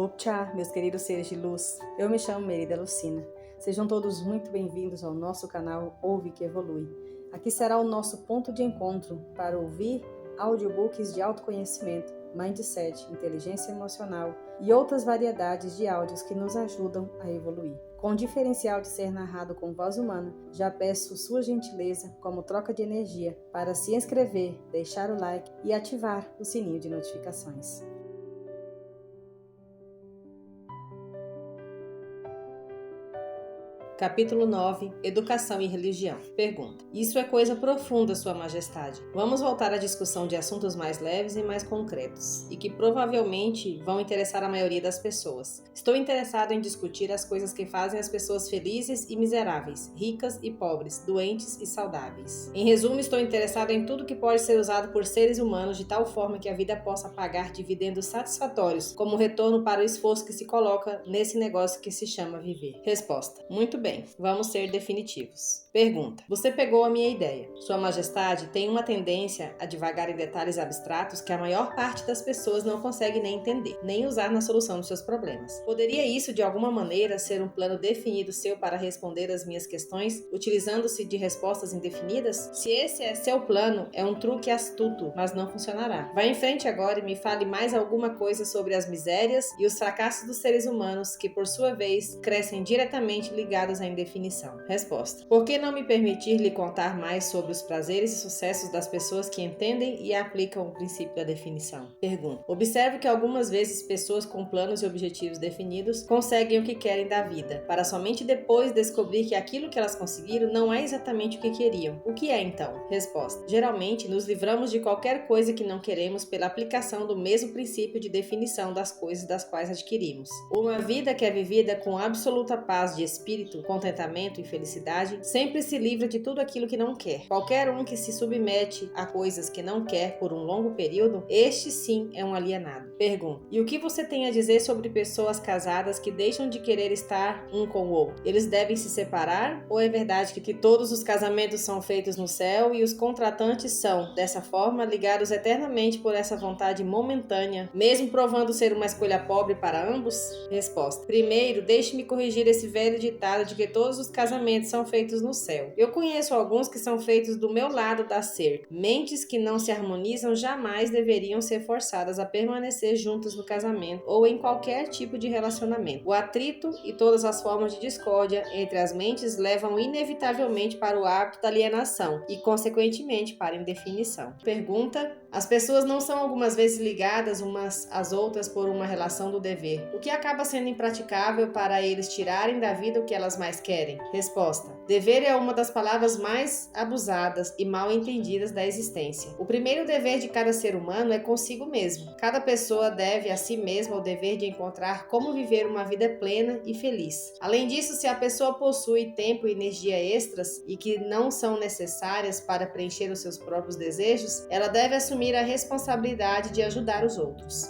Opcha, meus queridos seres de luz, eu me chamo Merida Lucina. Sejam todos muito bem-vindos ao nosso canal Ouve que Evolui. Aqui será o nosso ponto de encontro para ouvir audiobooks de autoconhecimento, mindset, inteligência emocional e outras variedades de áudios que nos ajudam a evoluir. Com o diferencial de ser narrado com voz humana, já peço sua gentileza como troca de energia para se inscrever, deixar o like e ativar o sininho de notificações. Capítulo 9. Educação e religião. Pergunta. Isso é coisa profunda, Sua Majestade. Vamos voltar à discussão de assuntos mais leves e mais concretos, e que provavelmente vão interessar a maioria das pessoas. Estou interessado em discutir as coisas que fazem as pessoas felizes e miseráveis, ricas e pobres, doentes e saudáveis. Em resumo, estou interessado em tudo que pode ser usado por seres humanos de tal forma que a vida possa pagar dividendos satisfatórios, como retorno para o esforço que se coloca nesse negócio que se chama viver. Resposta. Muito bem. Vamos ser definitivos. Pergunta. Você pegou a minha ideia. Sua Majestade tem uma tendência a divagar em detalhes abstratos que a maior parte das pessoas não consegue nem entender, nem usar na solução dos seus problemas. Poderia isso, de alguma maneira, ser um plano definido seu para responder às minhas questões, utilizando-se de respostas indefinidas? Se esse é seu plano, é um truque astuto, mas não funcionará. Vá em frente agora e me fale mais alguma coisa sobre as misérias e os fracassos dos seres humanos que, por sua vez, crescem diretamente ligados à indefinição. Resposta. Por que não me permitir lhe contar mais sobre os prazeres e sucessos das pessoas que entendem e aplicam o princípio da definição? Pergunta. Observe que algumas vezes pessoas com planos e objetivos definidos conseguem o que querem da vida, para somente depois descobrir que aquilo que elas conseguiram não é exatamente o que queriam. O que é então? Resposta. Geralmente nos livramos de qualquer coisa que não queremos pela aplicação do mesmo princípio de definição das coisas das quais adquirimos. Uma vida que é vivida com absoluta paz de espírito, contentamento e felicidade, sempre se livra de tudo aquilo que não quer. Qualquer um que se submete a coisas que não quer por um longo período, este sim é um alienado. Pergunta. E o que você tem a dizer sobre pessoas casadas que deixam de querer estar um com o outro? Eles devem se separar? Ou é verdade que todos os casamentos são feitos no céu e os contratantes são, dessa forma, ligados eternamente por essa vontade momentânea, mesmo provando ser uma escolha pobre para ambos? Resposta. Primeiro, deixe-me corrigir esse velho ditado de que todos os casamentos são feitos no céu. Eu conheço alguns que são feitos do meu lado da cerca. Mentes que não se harmonizam jamais deveriam ser forçadas a permanecer juntas no casamento ou em qualquer tipo de relacionamento. O atrito e todas as formas de discórdia entre as mentes levam inevitavelmente para o hábito da alienação e, consequentemente, para a indefinição. Pergunta. As pessoas não são algumas vezes ligadas umas às outras por uma relação do dever, o que acaba sendo impraticável para eles tirarem da vida o que elas mais querem? Resposta. Dever é uma das palavras mais abusadas e mal entendidas da existência. O primeiro dever de cada ser humano é consigo mesmo. Cada pessoa deve a si mesma o dever de encontrar como viver uma vida plena e feliz. Além disso, se a pessoa possui tempo e energia extras e que não são necessárias para preencher os seus próprios desejos, ela deve assumir a responsabilidade de ajudar os outros.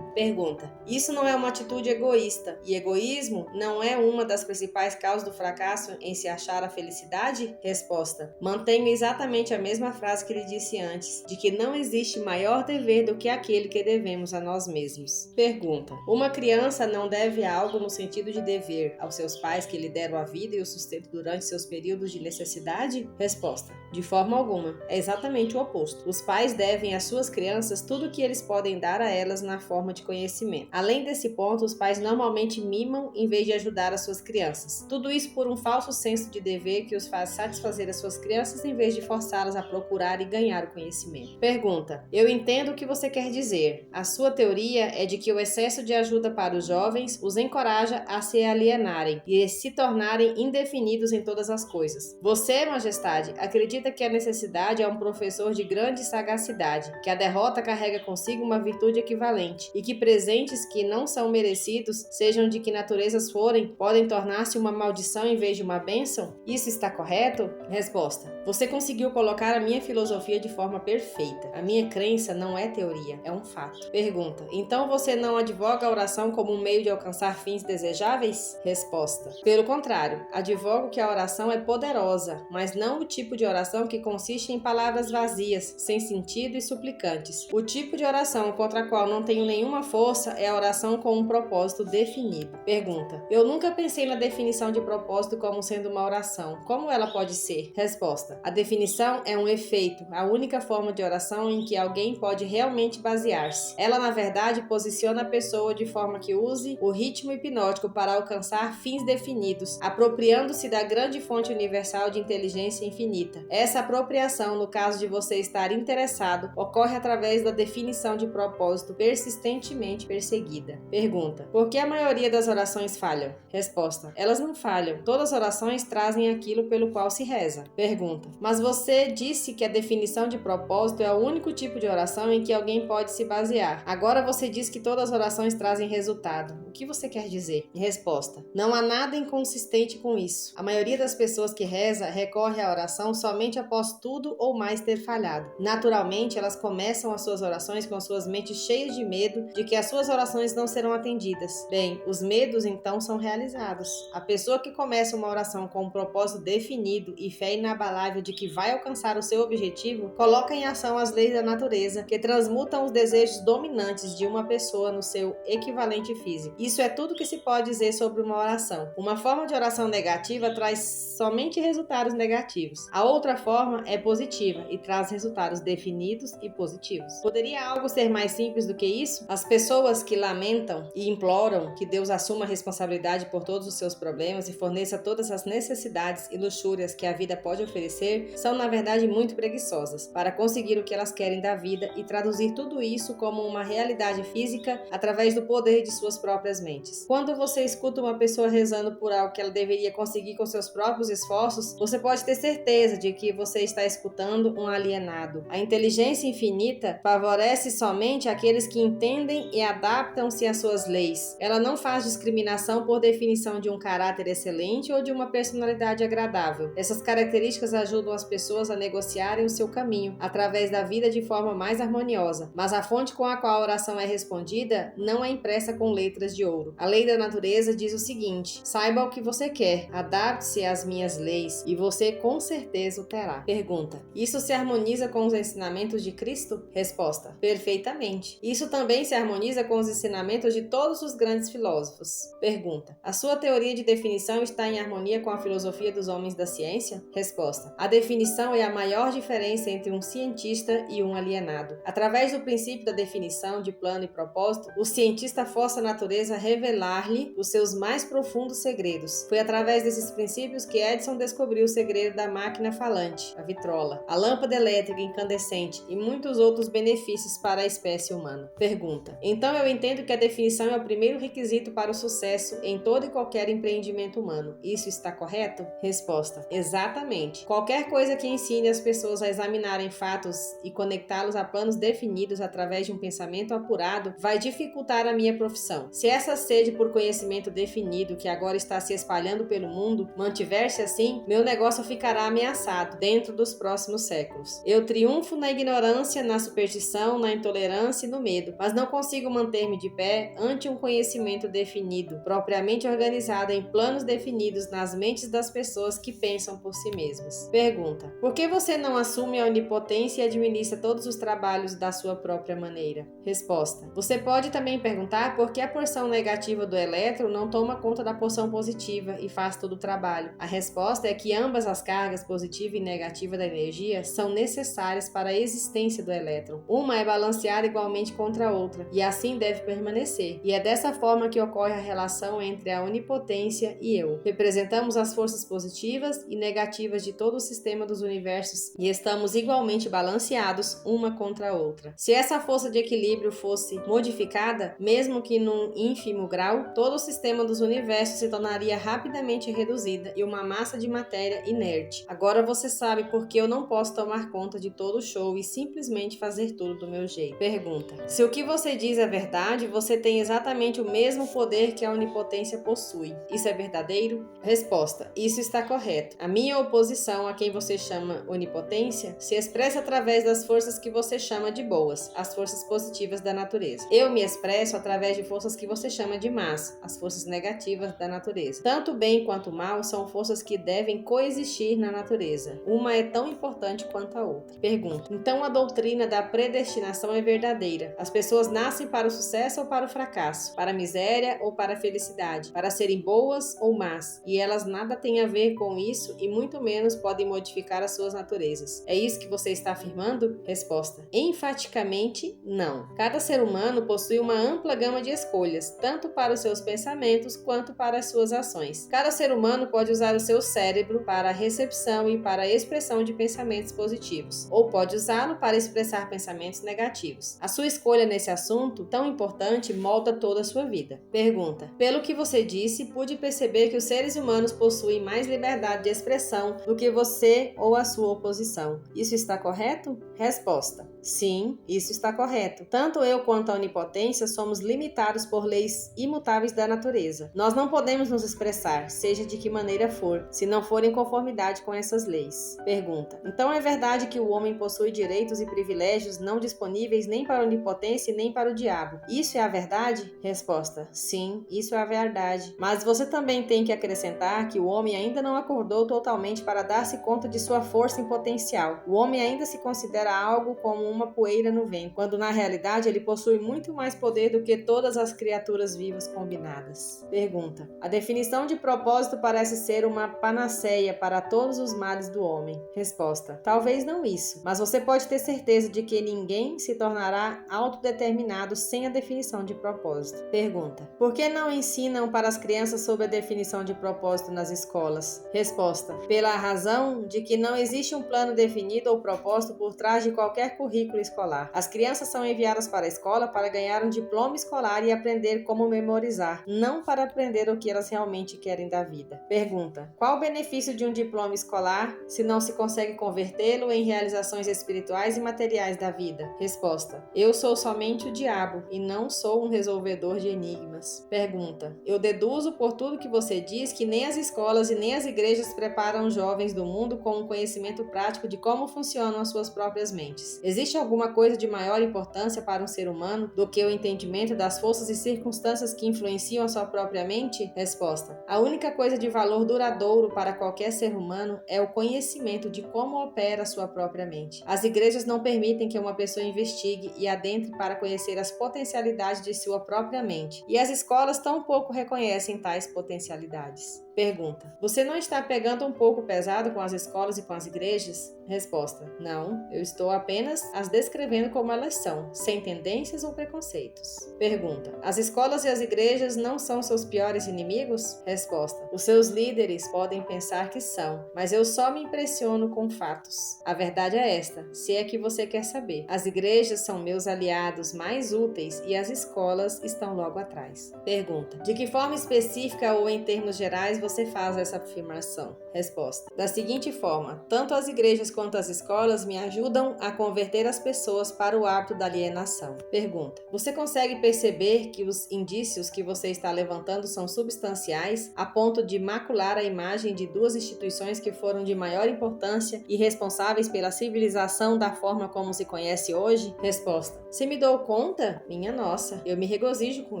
Pergunta. Isso não é uma atitude egoísta, e egoísmo não é uma das principais causas do fracasso em se achar a felicidade? Resposta. Mantenho exatamente a mesma frase que lhe disse antes, de que não existe maior dever do que aquele que devemos a nós mesmos. Pergunta. Uma criança não deve algo no sentido de dever aos seus pais que lhe deram a vida e o sustento durante seus períodos de necessidade? Resposta. De forma alguma. É exatamente o oposto. Os pais devem às suas crianças tudo o que eles podem dar a elas na forma de conhecimento. Além desse ponto, os pais normalmente mimam em vez de ajudar as suas crianças. Tudo isso por um falso senso de dever que os faz satisfazer as suas crianças em vez de forçá-las a procurar e ganhar o conhecimento. Pergunta. Eu entendo o que você quer dizer. A sua teoria é de que o excesso de ajuda para os jovens os encoraja a se alienarem e se tornarem indefinidos em todas as coisas. Você, Majestade, acredita que a necessidade é um professor de grande sagacidade, que a derrota carrega consigo uma virtude equivalente e que presentes que não são merecidos, sejam de que naturezas forem, podem tornar-se uma maldição em vez de uma bênção? Isso está correto? Resposta. Você conseguiu colocar a minha filosofia de forma perfeita. A minha crença não é teoria, é um fato. Pergunta. Então você não advoga a oração como um meio de alcançar fins desejáveis? Resposta. Pelo contrário, advogo que a oração é poderosa, mas não o tipo de oração que consiste em palavras vazias, sem sentido e suplicantes. O tipo de oração contra a qual não tenho nenhuma última força é a oração com um propósito definido. Pergunta: eu nunca pensei na definição de propósito como sendo uma oração. Como ela pode ser? Resposta: a definição é um efeito, a única forma de oração em que alguém pode realmente basear-se. Ela, na verdade, posiciona a pessoa de forma que use o ritmo hipnótico para alcançar fins definidos, apropriando-se da grande fonte universal de inteligência infinita. Essa apropriação, no caso de você estar interessado, ocorre através da definição de propósito persistentemente perseguida. Pergunta: por que a maioria das orações falham? Resposta: elas não falham. Todas as orações trazem aquilo pelo qual se reza. Pergunta: mas você disse que a definição de propósito é o único tipo de oração em que alguém pode se basear. Agora você diz que todas as orações trazem resultado. O que você quer dizer? Resposta: não há nada inconsistente com isso. A maioria das pessoas que reza recorre à oração somente após tudo ou mais ter falhado. Naturalmente, elas começam as suas orações com as suas mentes cheias de medo de que as suas orações não serão atendidas. Bem, os medos então são realizados. A pessoa que começa uma oração com um propósito definido e fé inabalável de que vai alcançar o seu objetivo, coloca em ação as leis da natureza que transmutam os desejos dominantes de uma pessoa no seu equivalente físico. Isso é tudo que se pode dizer sobre uma oração. Uma forma de oração negativa traz somente resultados negativos. A outra forma é positiva e traz resultados definidos e positivos. Poderia algo ser mais simples do que isso? As pessoas que lamentam e imploram que Deus assuma a responsabilidade por todos os seus problemas e forneça todas as necessidades e luxúrias que a vida pode oferecer são, na verdade, muito preguiçosas para conseguir o que elas querem da vida e traduzir tudo isso como uma realidade física através do poder de suas próprias mentes. Quando você escuta uma pessoa rezando por algo que ela deveria conseguir com seus próprios esforços, você pode ter certeza de que você está escutando um alienado. A inteligência infinita favorece somente aqueles que entendem e adaptam-se às suas leis. Ela não faz discriminação por definição de um caráter excelente ou de uma personalidade agradável. Essas características ajudam as pessoas a negociarem o seu caminho através da vida de forma mais harmoniosa, mas a fonte com a qual a oração é respondida não é impressa com letras de ouro. A lei da natureza diz o seguinte: saiba o que você quer, adapte-se às minhas leis e você com certeza o terá. Pergunta: isso se harmoniza com os ensinamentos de Cristo? Resposta: perfeitamente. Isso também se harmoniza com os ensinamentos de todos os grandes filósofos. Pergunta: a sua teoria de definição está em harmonia com a filosofia dos homens da ciência? Resposta: a definição é a maior diferença entre um cientista e um alienado. Através do princípio da definição de plano e propósito, o cientista força a natureza a revelar-lhe os seus mais profundos segredos. Foi através desses princípios que Edison descobriu o segredo da máquina falante, a vitrola, a lâmpada elétrica incandescente e muitos outros benefícios para a espécie humana. Pergunta: então eu entendo que a definição é o primeiro requisito para o sucesso em todo e qualquer empreendimento humano. Isso está correto? Resposta: exatamente. Qualquer coisa que ensine as pessoas a examinarem fatos e conectá-los a planos definidos através de um pensamento apurado vai dificultar a minha profissão. Se essa sede por conhecimento definido que agora está se espalhando pelo mundo mantiver-se assim, meu negócio ficará ameaçado dentro dos próximos séculos. Eu triunfo na ignorância, na superstição, na intolerância e no medo, mas não consigo manter-me de pé ante um conhecimento definido, propriamente organizado em planos definidos nas mentes das pessoas que pensam por si mesmas. Pergunta: por que você não assume a onipotência e administra todos os trabalhos da sua própria maneira? Resposta: você pode também perguntar por que a porção negativa do elétron não toma conta da porção positiva e faz todo o trabalho. A resposta é que ambas as cargas positiva e negativa da energia são necessárias para a existência do elétron. Uma é balanceada igualmente contra a outra e assim deve permanecer. E é dessa forma que ocorre a relação entre a onipotência e eu. Representamos as forças positivas e negativas de todo o sistema dos universos e estamos igualmente balanceados uma contra a outra. Se essa força de equilíbrio fosse modificada, mesmo que num ínfimo grau, todo o sistema dos universos se tornaria rapidamente reduzida e uma massa de matéria inerte. Agora você sabe por que eu não posso tomar conta de todo o show e simplesmente fazer tudo do meu jeito. Pergunta: se o que você diz é verdade, você tem exatamente o mesmo poder que a onipotência possui. Isso é verdadeiro? Resposta: isso está correto. A minha oposição a quem você chama onipotência se expressa através das forças que você chama de boas, as forças positivas da natureza. Eu me expresso através de forças que você chama de más, as forças negativas da natureza. Tanto bem quanto mal são forças que devem coexistir na natureza. Uma é tão importante quanto a outra. Pergunta: então a doutrina da predestinação é verdadeira? As pessoas nascem nascem para o sucesso ou para o fracasso, para a miséria ou para a felicidade, para serem boas ou más, e elas nada têm a ver com isso e muito menos podem modificar as suas naturezas. É isso que você está afirmando? Resposta: enfaticamente, não. Cada ser humano possui uma ampla gama de escolhas, tanto para os seus pensamentos quanto para as suas ações. Cada ser humano pode usar o seu cérebro para a recepção e para a expressão de pensamentos positivos, ou pode usá-lo para expressar pensamentos negativos. A sua escolha nesse assunto, tão importante, molda toda a sua vida. Pergunta: pelo que você disse, pude perceber que os seres humanos possuem mais liberdade de expressão do que você ou a sua oposição. Isso está correto? Resposta: sim, isso está correto. Tanto eu quanto a onipotência somos limitados por leis imutáveis da natureza. Nós não podemos nos expressar, seja de que maneira for, se não for em conformidade com essas leis. Pergunta: então é verdade que o homem possui direitos e privilégios não disponíveis nem para a onipotência nem para o diabo? Isso é a verdade? Resposta: sim, isso é a verdade. Mas você também tem que acrescentar que o homem ainda não acordou totalmente para dar-se conta de sua força em potencial. O homem ainda se considera algo como uma poeira no vento, quando na realidade ele possui muito mais poder do que todas as criaturas vivas combinadas. Pergunta: a definição de propósito parece ser uma panaceia para todos os males do homem. Resposta: talvez não isso, mas você pode ter certeza de que ninguém se tornará autodeterminado sem a definição de propósito. Pergunta: por que não ensinam para as crianças sobre a definição de propósito nas escolas? Resposta: pela razão de que não existe um plano definido ou propósito por trás de qualquer currículo escolar. As crianças são enviadas para a escola para ganhar um diploma escolar e aprender como memorizar, não para aprender o que elas realmente querem da vida. Pergunta: qual o benefício de um diploma escolar se não se consegue convertê-lo em realizações espirituais e materiais da vida? Resposta: eu sou somente o diabo e não sou um resolvedor de enigmas. Pergunta: eu deduzo por tudo que você diz que nem as escolas e nem as igrejas preparam os jovens do mundo com um conhecimento prático de como funcionam as suas próprias mentes. Existe alguma coisa de maior importância para um ser humano do que o entendimento das forças e circunstâncias que influenciam a sua própria mente? Resposta: a única coisa de valor duradouro para qualquer ser humano é o conhecimento de como opera a sua própria mente. As igrejas não permitem que uma pessoa investigue e adentre para conhecer as potencialidades de sua própria mente, e as escolas tampouco reconhecem tais potencialidades. Pergunta: você não está pegando um pouco pesado com as escolas e com as igrejas? Resposta: não, eu estou apenas as descrevendo como elas são, sem tendências ou preconceitos. Pergunta: as escolas e as igrejas não são seus piores inimigos? Resposta: os seus líderes podem pensar que são, mas eu só me impressiono com fatos. A verdade é esta, se é que você quer saber. As igrejas são meus aliados mais úteis e as escolas estão logo atrás. Pergunta: de que forma específica ou em termos gerais você faz essa afirmação? Resposta: da seguinte forma: tanto as igrejas quanto as escolas me ajudam a converter as pessoas para o hábito da alienação. Pergunta: você consegue perceber que os indícios que você está levantando são substanciais a ponto de macular a imagem de duas instituições que foram de maior importância e responsáveis pela civilização da forma como se conhece hoje? Resposta: se me dou conta, minha nossa, eu me regozijo com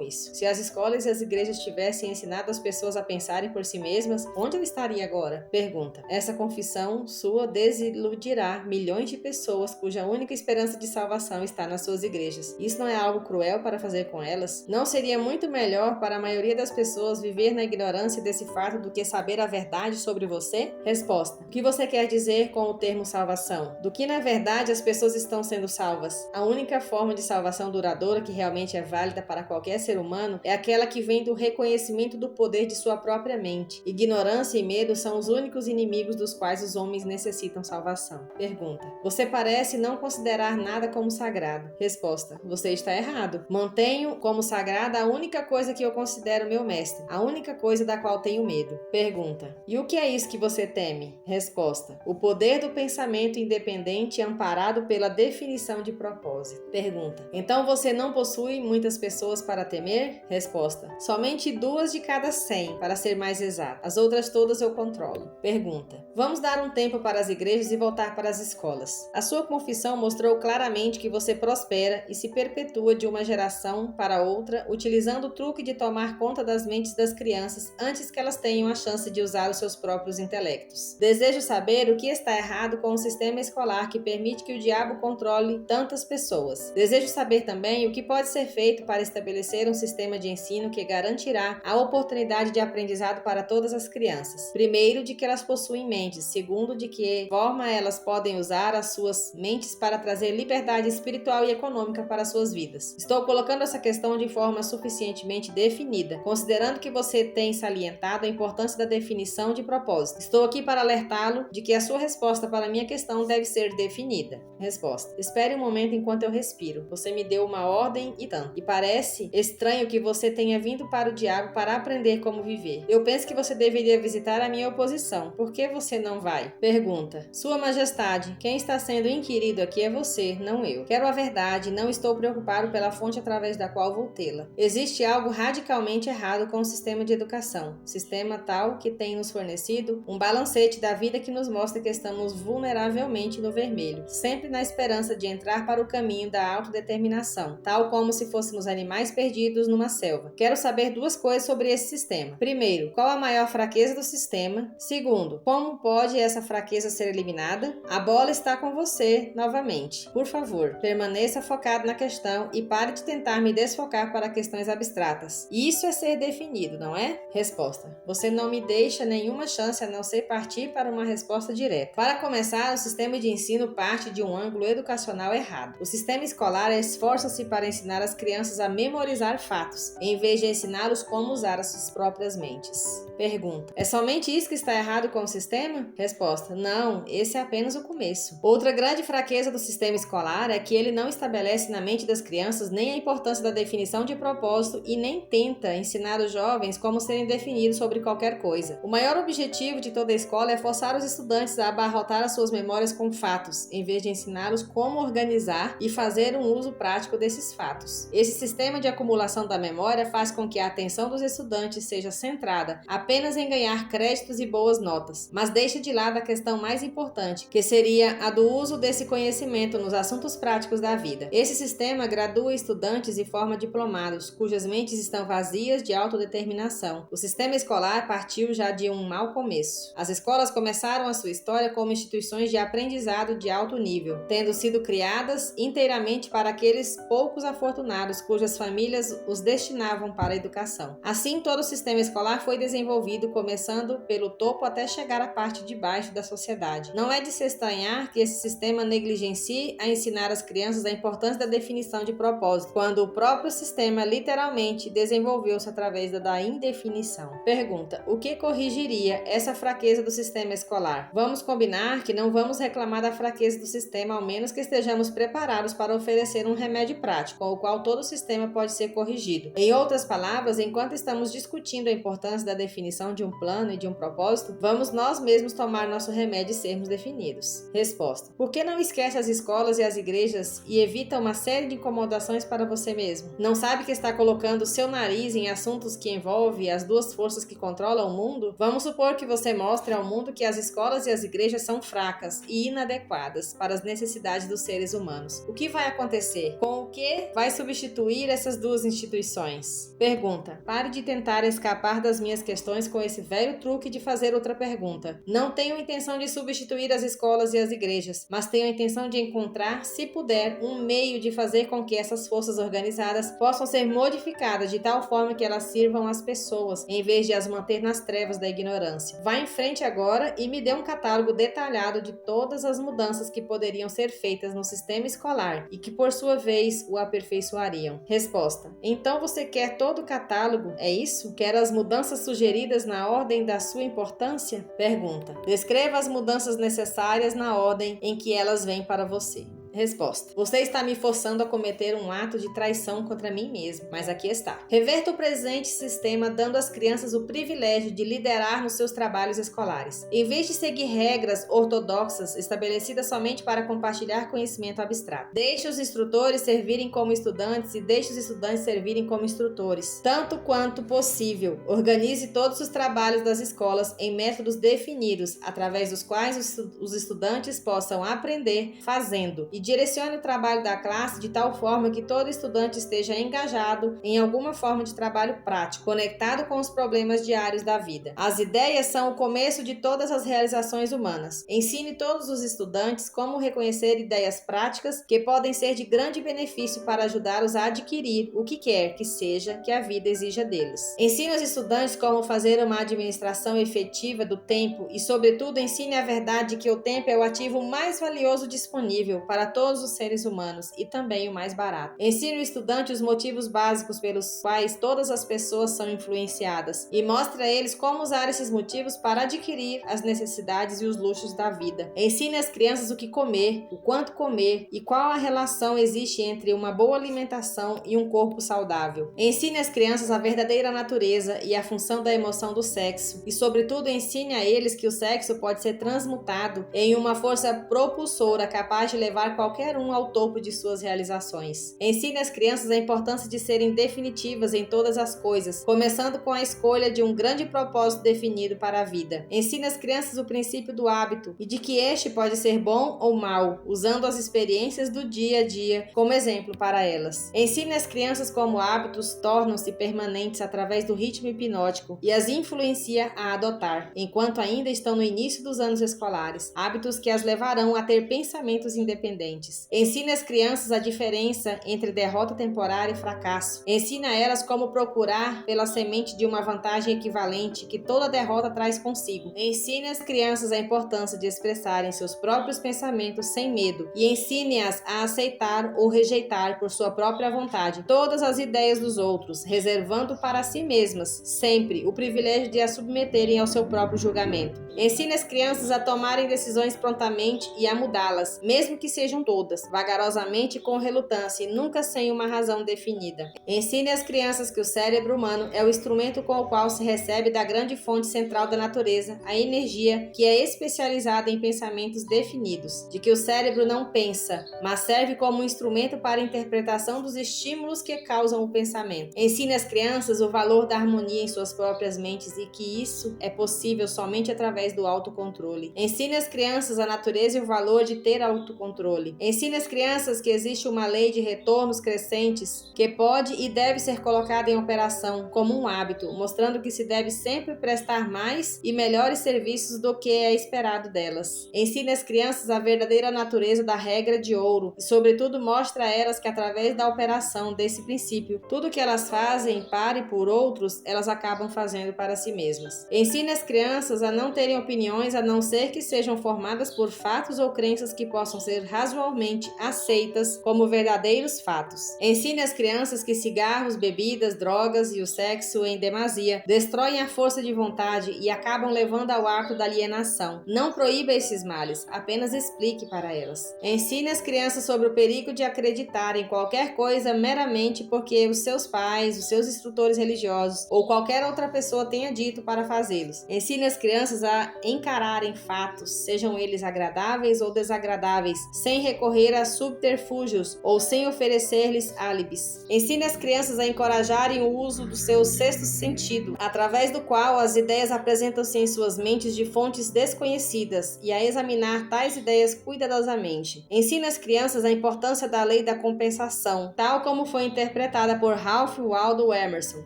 isso. Se as escolas e as igrejas tivessem ensinado as pessoas a pensarem por si mesmas, onde eu estaria agora? Pergunta: essa confissão sua desiludirá milhões de pessoas cuja única esperança de salvação está nas suas igrejas. Isso não é algo cruel para fazer com elas? Não seria muito melhor para a maioria das pessoas viver na ignorância desse fato do que saber a verdade sobre você? Resposta: o que você quer dizer com o termo salvação? Do que na verdade as pessoas estão sendo salvas? A única forma de salvação duradoura que realmente é válida para qualquer ser humano é aquela que vem do reconhecimento do poder de sua própria mente. Ignorância e medo são os únicos inimigos dos quais os homens necessitam salvação. Pergunta: você parece não considerar nada como sagrado. Resposta: você está errado. Mantenho como sagrada a única coisa que eu considero meu mestre, a única coisa da qual tenho medo. Pergunta: e o que é isso que você teme? Resposta: o poder do pensamento independente amparado pela definição de propósito. Pergunta: então você não possui muitas pessoas para temer? Resposta: somente 2 de cada 100, para ser mais exato. As outras todas eu controlo. Pergunta: vamos dar um tempo para as igrejas e voltar para as escolas. A sua confissão mostrou claramente que você prospera e se perpetua de uma geração para outra, utilizando o truque de tomar conta das mentes das crianças antes que elas tenham a chance de usar os seus próprios intelectos. Desejo saber o que está errado com o sistema escolar que permite que o diabo controle tantas pessoas. Desejo saber também o que pode ser feito para estabelecer um sistema de ensino que garantirá a oportunidade de aprendizado para todas as crianças. Primeiro, de que elas possuem mentes. Segundo, de que forma elas podem usar as suas mentes para trazer liberdade espiritual e econômica para suas vidas. Estou colocando essa questão de forma suficientemente definida, considerando que você tem salientado a importância da definição de propósito. Estou aqui para alertá-lo de que a sua resposta para a minha questão deve ser definida. Resposta: espere um momento enquanto eu respiro. Você me deu uma ordem e tanto. E parece estranho que você tenha vindo para o diabo para aprender como viver. Eu penso que você deveria visitar a minha oposição. Por que você não vai? Pergunta: Sua Majestade, quem está sendo inquirido aqui é você, não eu. Quero a verdade e não estou preocupado pela fonte através da qual vou tê-la. Existe algo radicalmente errado com o sistema de educação. Sistema tal que tem nos fornecido um balancete da vida que nos mostra que estamos vulneravelmente no vermelho, sempre na esperança de entrar para o caminho da autodeterminação, tal como se fôssemos animais perdidos numa selva. Quero saber duas coisas sobre esse sistema. Primeiro, qual a maior fraqueza do sistema? Segundo, como pode essa fraqueza ser eliminada? A bola está com você novamente. Por favor, permaneça focado na questão e pare de tentar me desfocar para questões abstratas. Isso é ser definido, não é? Resposta: você não me deixa nenhuma chance a não ser partir para uma resposta direta. Para começar, o sistema de ensino parte de um ângulo educacional errado. O sistema escolar esforça-se para ensinar as crianças a memorizar fatos, em vez de ensiná-los como usar as suas próprias mentes. Pergunta: é somente isso que está errado com o sistema? Resposta: não, esse é apenas o começo. Outra grande fraqueza do sistema escolar é que ele não estabelece na mente das crianças nem a importância da definição de propósito e nem tenta ensinar os jovens como serem definidos sobre qualquer coisa. O maior objetivo de toda a escola é forçar os estudantes a abarrotar as suas memórias com fatos, em vez de ensiná-los como organizar e fazer um uso prático desses fatos. Esse sistema de acumulação da memória faz com que a atenção dos estudantes seja centrada apenas em ganhar créditos e boas notas, mas deixa de lado a questão mais importante, que seria a do uso desse conhecimento nos assuntos práticos da vida. Esse sistema gradua estudantes e forma diplomados, cujas mentes estão vazias de autodeterminação. O sistema escolar partiu já de um mau começo. As escolas começaram a sua história como instituições de aprendizado de alto nível, tendo sido criadas inteiramente para aqueles poucos afortunados cujas famílias os destinavam para a educação. Assim, todo o sistema escolar foi desenvolvido, começando pelo topo até chegar à parte de baixo da sociedade. Não é de se estranhar que esse sistema negligencie a ensinar às crianças a importância da definição de propósito, quando o próprio sistema literalmente desenvolveu-se através da indefinição. Pergunta: o que corrigiria essa fraqueza do sistema escolar? Vamos combinar que não vamos reclamar da fraqueza do sistema, ao menos que estejamos preparados para oferecer um remédio prático, com o qual todo o sistema pode ser corrigido. Em outras palavras, enquanto estamos discutindo a importância da definição de um plano e de um propósito, vamos nós mesmos tomar nosso remédio e sermos definidos. Resposta: por que não esquece as escolas e as igrejas e evita uma série de incomodações para você mesmo? Não sabe que está colocando seu nariz em assuntos que envolvem as duas forças que controlam o mundo? Vamos supor que você mostre ao mundo que as escolas e as igrejas são fracas e inadequadas para as necessidades dos seres humanos. O que vai acontecer? Com o que vai substituir essas duas instituições? Pergunta: pare de tentar escapar das minhas questões com esse velho truque de fazer outra pergunta. Não tenho intenção de substituir as escolas e as igrejas, mas tenho a intenção de encontrar, se puder, um meio de fazer com que essas forças organizadas possam ser modificadas de tal forma que elas sirvam às pessoas, em vez de as manter nas trevas da ignorância. Vá em frente agora e me dê um catálogo detalhado de todas as mudanças que poderiam ser feitas no sistema escolar e que, por sua vez, o aperfeiçoariam. Resposta: então você quer todo o catálogo, é isso? Quer as mudanças sugeridas na ordem da sua importância? Pergunta: descreva as mudanças necessárias na ordem em que elas vêm para você. Resposta: você está me forçando a cometer um ato de traição contra mim mesmo, mas aqui está. Reverta o presente sistema dando às crianças o privilégio de liderar nos seus trabalhos escolares. Em vez de seguir regras ortodoxas estabelecidas somente para compartilhar conhecimento abstrato. Deixe os instrutores servirem como estudantes e deixe os estudantes servirem como instrutores, tanto quanto possível. Organize todos os trabalhos das escolas em métodos definidos, através dos quais os estudantes possam aprender fazendo, e direcione o trabalho da classe de tal forma que todo estudante esteja engajado em alguma forma de trabalho prático, conectado com os problemas diários da vida. As ideias são o começo de todas as realizações humanas. Ensine todos os estudantes como reconhecer ideias práticas que podem ser de grande benefício para ajudá-los a adquirir o que quer que seja que a vida exija deles. Ensine os estudantes como fazer uma administração efetiva do tempo e, sobretudo, ensine a verdade que o tempo é o ativo mais valioso disponível para todos os seres humanos e também o mais barato. Ensine o estudante os motivos básicos pelos quais todas as pessoas são influenciadas e mostre a eles como usar esses motivos para adquirir as necessidades e os luxos da vida. Ensine às crianças o que comer, o quanto comer e qual a relação existe entre uma boa alimentação e um corpo saudável. Ensine às crianças a verdadeira natureza e a função da emoção do sexo e, sobretudo, ensine a eles que o sexo pode ser transmutado em uma força propulsora capaz de levar qualquer um ao topo de suas realizações. Ensine às crianças a importância de serem definitivas em todas as coisas, começando com a escolha de um grande propósito definido para a vida. Ensine às crianças o princípio do hábito e de que este pode ser bom ou mau, usando as experiências do dia a dia como exemplo para elas. Ensine às crianças como hábitos tornam-se permanentes através do ritmo hipnótico e as influencia a adotar, enquanto ainda estão no início dos anos escolares, hábitos que as levarão a ter pensamentos independentes. Ensine às crianças a diferença entre derrota temporária e fracasso. Ensine a elas como procurar pela semente de uma vantagem equivalente que toda derrota traz consigo. Ensine às crianças a importância de expressarem seus próprios pensamentos sem medo e ensine-as a aceitar ou rejeitar por sua própria vontade todas as ideias dos outros, reservando para si mesmas sempre o privilégio de as submeterem ao seu próprio julgamento. Ensine as crianças a tomarem decisões prontamente e a mudá-las, mesmo que sejam todas, vagarosamente e com relutância e nunca sem uma razão definida. Ensine às crianças que o cérebro humano é o instrumento com o qual se recebe da grande fonte central da natureza a energia que é especializada em pensamentos definidos, de que o cérebro não pensa, mas serve como um instrumento para a interpretação dos estímulos que causam o pensamento. Ensine às crianças o valor da harmonia em suas próprias mentes e que isso é possível somente através do autocontrole. Ensine às crianças a natureza e o valor de ter autocontrole. Ensine às crianças que existe uma lei de retornos crescentes que pode e deve ser colocada em operação como um hábito, mostrando que se deve sempre prestar mais e melhores serviços do que é esperado delas. Ensine às crianças a verdadeira natureza da regra de ouro e, sobretudo, mostre a elas que através da operação desse princípio, tudo que elas fazem para e por outros, elas acabam fazendo para si mesmas. Ensine as crianças a não terem opiniões a não ser que sejam formadas por fatos ou crenças que possam ser razoavelmente aceitas como verdadeiros fatos. Ensine as crianças que cigarros, bebidas, drogas e o sexo em demasia destroem a força de vontade e acabam levando ao ato da alienação. Não proíba esses males, apenas explique para elas. Ensine as crianças sobre o perigo de acreditar em qualquer coisa meramente porque os seus pais, os seus instrutores religiosos ou qualquer outra pessoa tenha dito para fazê-los. Ensine as crianças a encararem fatos, sejam eles agradáveis ou desagradáveis, sem recorrer a subterfúgios ou sem oferecer-lhes álibis. Ensine as crianças a encorajarem o uso do seu sexto sentido, através do qual as ideias apresentam-se em suas mentes de fontes desconhecidas e a examinar tais ideias cuidadosamente. Ensine às crianças a importância da lei da compensação, tal como foi interpretada por Ralph Waldo Emerson,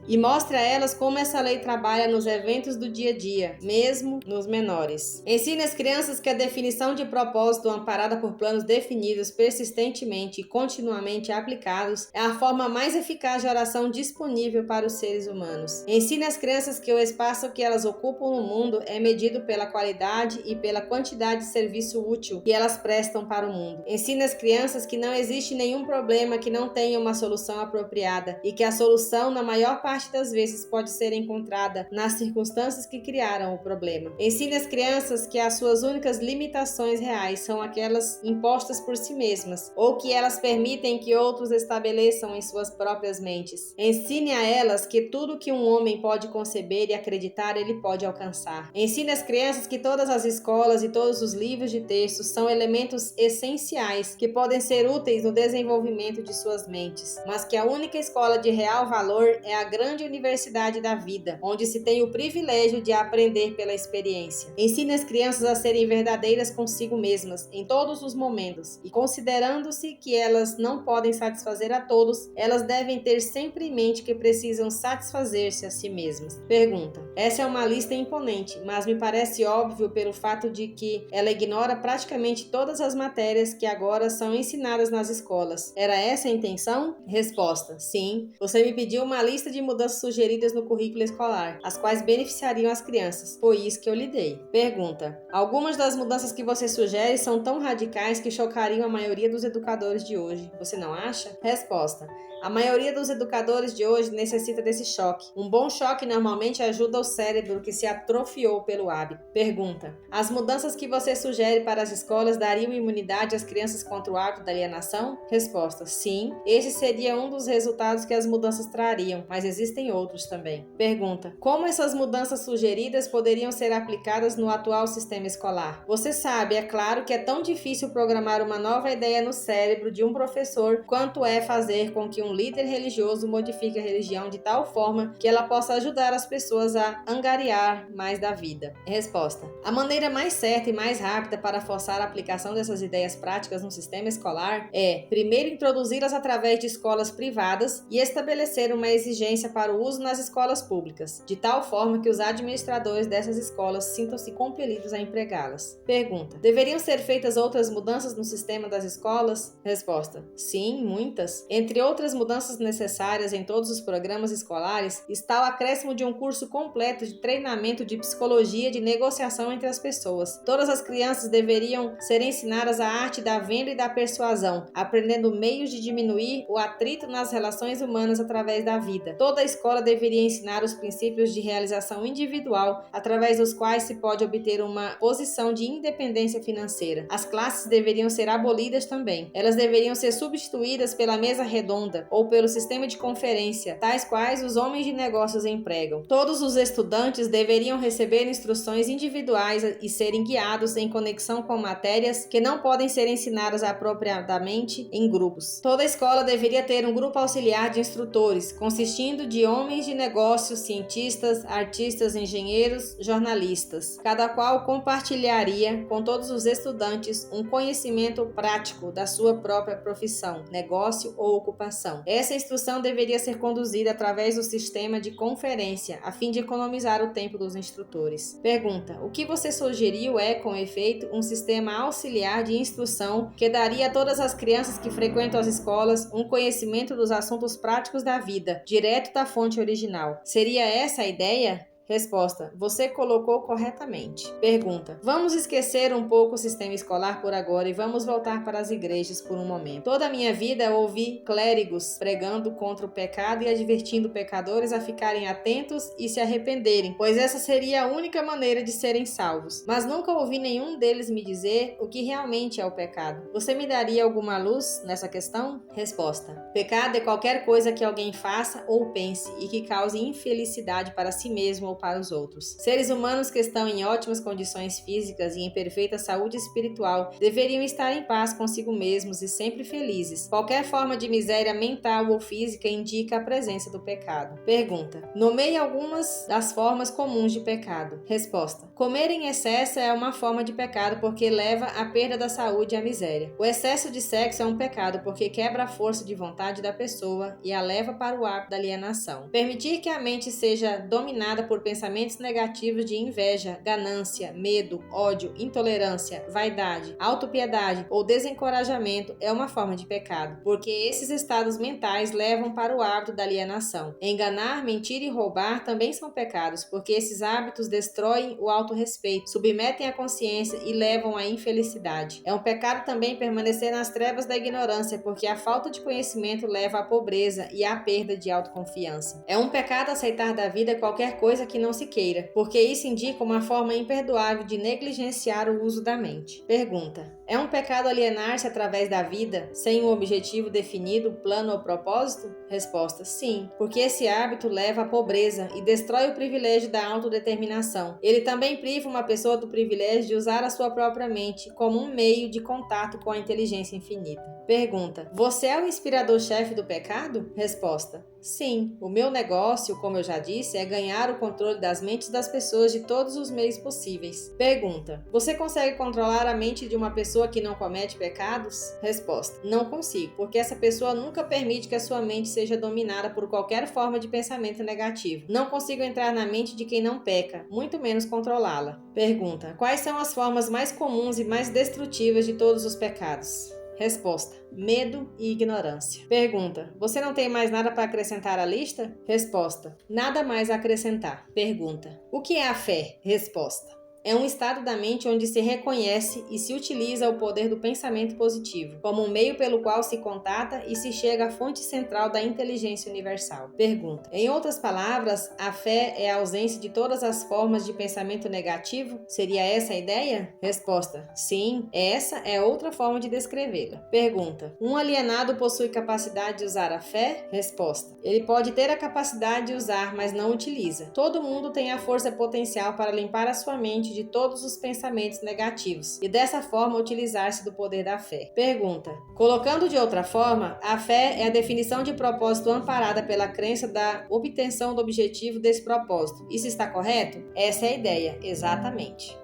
e mostre a elas como essa lei trabalha nos eventos do dia a dia, mesmo nos menores. Ensine às crianças que a definição de propósito amparada por planos definidos persistentemente e continuamente aplicados é a forma mais eficaz de oração disponível para os seres humanos. Ensine às crianças que o espaço que elas ocupam no mundo é medido pela qualidade e pela quantidade de serviço útil que elas prestam para o mundo. Ensine às crianças que não existe nenhum problema que não tenha uma solução apropriada e que a solução, na maior parte das vezes, pode ser encontrada nas circunstâncias que criaram o problema. Ensine às crianças que as suas únicas limitações reais são aquelas impostas crianças por si mesmas, ou que elas permitem que outros estabeleçam em suas próprias mentes. Ensine a elas que tudo que um homem pode conceber e acreditar, ele pode alcançar. Ensine às crianças que todas as escolas e todos os livros de texto são elementos essenciais que podem ser úteis no desenvolvimento de suas mentes, mas que a única escola de real valor é a grande universidade da vida, onde se tem o privilégio de aprender pela experiência. Ensine as crianças a serem verdadeiras consigo mesmas em todos os momentos e, considerando-se que elas não podem satisfazer a todos, elas devem ter sempre em mente que precisam satisfazer-se a si mesmas. Pergunta: essa é uma lista imponente, mas me parece óbvio pelo fato de que ela ignora praticamente todas as matérias que agora são ensinadas nas escolas. Era essa a intenção? Resposta: sim. Você me pediu uma lista de mudanças sugeridas no currículo escolar, as quais beneficiariam as crianças. Foi isso que eu lhe dei. Pergunta: algumas das mudanças que você sugere são tão radicais que chocariam a maioria dos educadores de hoje. Você não acha? Resposta: a maioria dos educadores de hoje necessita desse choque. Um bom choque normalmente ajuda o cérebro que se atrofiou pelo hábito. Pergunta: as mudanças que você sugere para as escolas dariam imunidade às crianças contra o hábito da alienação? Resposta: sim. Esse seria um dos resultados que as mudanças trariam, mas existem outros também. Pergunta: como essas mudanças sugeridas poderiam ser aplicadas no atual sistema escolar? Você sabe, é claro, que é tão difícil programar uma nova ideia no cérebro de um professor quanto é fazer com que um líder religioso modifique a religião de tal forma que ela possa ajudar as pessoas a angariar mais da vida. Resposta: a maneira mais certa e mais rápida para forçar a aplicação dessas ideias práticas no sistema escolar é, primeiro, introduzi-las através de escolas privadas e estabelecer uma exigência para o uso nas escolas públicas, de tal forma que os administradores dessas escolas sintam-se compelidos a empregá-las. Pergunta: deveriam ser feitas outras mudanças no sistema das escolas? Resposta: sim, muitas. Entre outras mudanças necessárias em todos os programas escolares está o acréscimo de um curso completo de treinamento de psicologia de negociação entre as pessoas. Todas as crianças deveriam ser ensinadas a arte da venda e da persuasão, aprendendo meios de diminuir o atrito nas relações humanas através da vida. Toda a escola deveria ensinar os princípios de realização individual, através dos quais se pode obter uma posição de independência financeira. As classes deveriam ser abolidas também. Elas deveriam ser substituídas pela mesa redonda ou pelo sistema de conferência, tais quais os homens de negócios empregam. Todos os estudantes deveriam receber instruções individuais e serem guiados em conexão com matérias que não podem ser ensinadas apropriadamente em grupos. Toda escola deveria ter um grupo auxiliar de instrutores, consistindo de homens de negócios, cientistas, artistas, engenheiros, jornalistas, cada qual compartilharia com todos os estudantes um conhecimento prático da sua própria profissão, negócio ou ocupação. Essa instrução deveria ser conduzida através do sistema de conferência, a fim de economizar o tempo dos instrutores. Pergunta: o que você sugeriu é, com efeito, um sistema auxiliar de instrução que daria a todas as crianças que frequentam as escolas um conhecimento dos assuntos práticos da vida, direto da fonte original. Seria essa a ideia? Resposta: você colocou corretamente. Pergunta: vamos esquecer um pouco o sistema escolar por agora e vamos voltar para as igrejas por um momento. Toda a minha vida eu ouvi clérigos pregando contra o pecado e advertindo pecadores a ficarem atentos e se arrependerem, pois essa seria a única maneira de serem salvos. Mas nunca ouvi nenhum deles me dizer o que realmente é o pecado. Você me daria alguma luz nessa questão? Resposta: pecado é qualquer coisa que alguém faça ou pense e que cause infelicidade para si mesmo ou para os outros. Seres humanos que estão em ótimas condições físicas e em perfeita saúde espiritual deveriam estar em paz consigo mesmos e sempre felizes. Qualquer forma de miséria mental ou física indica a presença do pecado. Pergunta: nomeie algumas das formas comuns de pecado. Resposta: comer em excesso é uma forma de pecado porque leva à perda da saúde e à miséria. O excesso de sexo é um pecado porque quebra a força de vontade da pessoa e a leva para o hábito da alienação. Permitir que a mente seja dominada por pensamentos negativos de inveja, ganância, medo, ódio, intolerância, vaidade, autopiedade ou desencorajamento é uma forma de pecado, porque esses estados mentais levam para o hábito da alienação. Enganar, mentir e roubar também são pecados, porque esses hábitos destroem o autorrespeito, submetem a consciência e levam à infelicidade. É um pecado também permanecer nas trevas da ignorância, porque a falta de conhecimento leva à pobreza e à perda de autoconfiança. É um pecado aceitar da vida qualquer coisa que que não se queira, porque isso indica uma forma imperdoável de negligenciar o uso da mente. Pergunta: é um pecado alienar-se através da vida, sem um objetivo definido, plano ou propósito? Resposta: sim, porque esse hábito leva à pobreza e destrói o privilégio da autodeterminação. Ele também priva uma pessoa do privilégio de usar a sua própria mente como um meio de contato com a inteligência infinita. Pergunta: você é o inspirador-chefe do pecado? Resposta: sim, o meu negócio, como eu já disse, é ganhar o controle das mentes das pessoas de todos os meios possíveis. Pergunta: você consegue controlar a mente de uma pessoa que não comete pecados? Resposta: não consigo, porque essa pessoa nunca permite que a sua mente seja dominada por qualquer forma de pensamento negativo. Não consigo entrar na mente de quem não peca, muito menos controlá-la. Pergunta: quais são as formas mais comuns e mais destrutivas de todos os pecados? Resposta: medo e ignorância. Pergunta: você não tem mais nada para acrescentar à lista? Resposta: nada mais a acrescentar. Pergunta: o que é a fé? Resposta: é um estado da mente onde se reconhece e se utiliza o poder do pensamento positivo, como um meio pelo qual se contata e se chega à fonte central da inteligência universal. Pergunta: em outras palavras, a fé é a ausência de todas as formas de pensamento negativo? Seria essa a ideia? Resposta: sim, essa é outra forma de descrevê-la. Pergunta: um alienado possui capacidade de usar a fé? Resposta: ele pode ter a capacidade de usar, mas não utiliza. Todo mundo tem a força potencial para limpar a sua mente de todos os pensamentos negativos e dessa forma utilizar-se do poder da fé. Pergunta: colocando de outra forma, a fé é a definição de propósito amparada pela crença da obtenção do objetivo desse propósito. Isso está correto? Essa é a ideia, exatamente.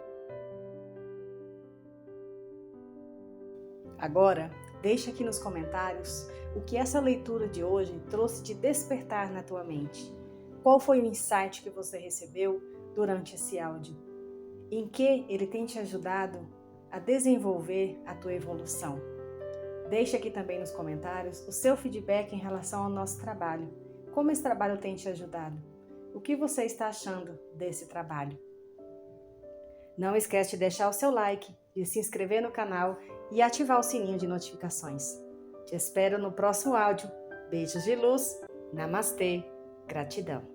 Agora, deixa aqui nos comentários o que essa leitura de hoje trouxe de despertar na tua mente. Qual foi o insight que você recebeu durante esse áudio? Em que ele tem te ajudado a desenvolver a tua evolução? Deixa aqui também nos comentários o seu feedback em relação ao nosso trabalho. Como esse trabalho tem te ajudado? O que você está achando desse trabalho? Não esquece de deixar o seu like, de se inscrever no canal e ativar o sininho de notificações. Te espero no próximo áudio. Beijos de luz. Namastê. Gratidão.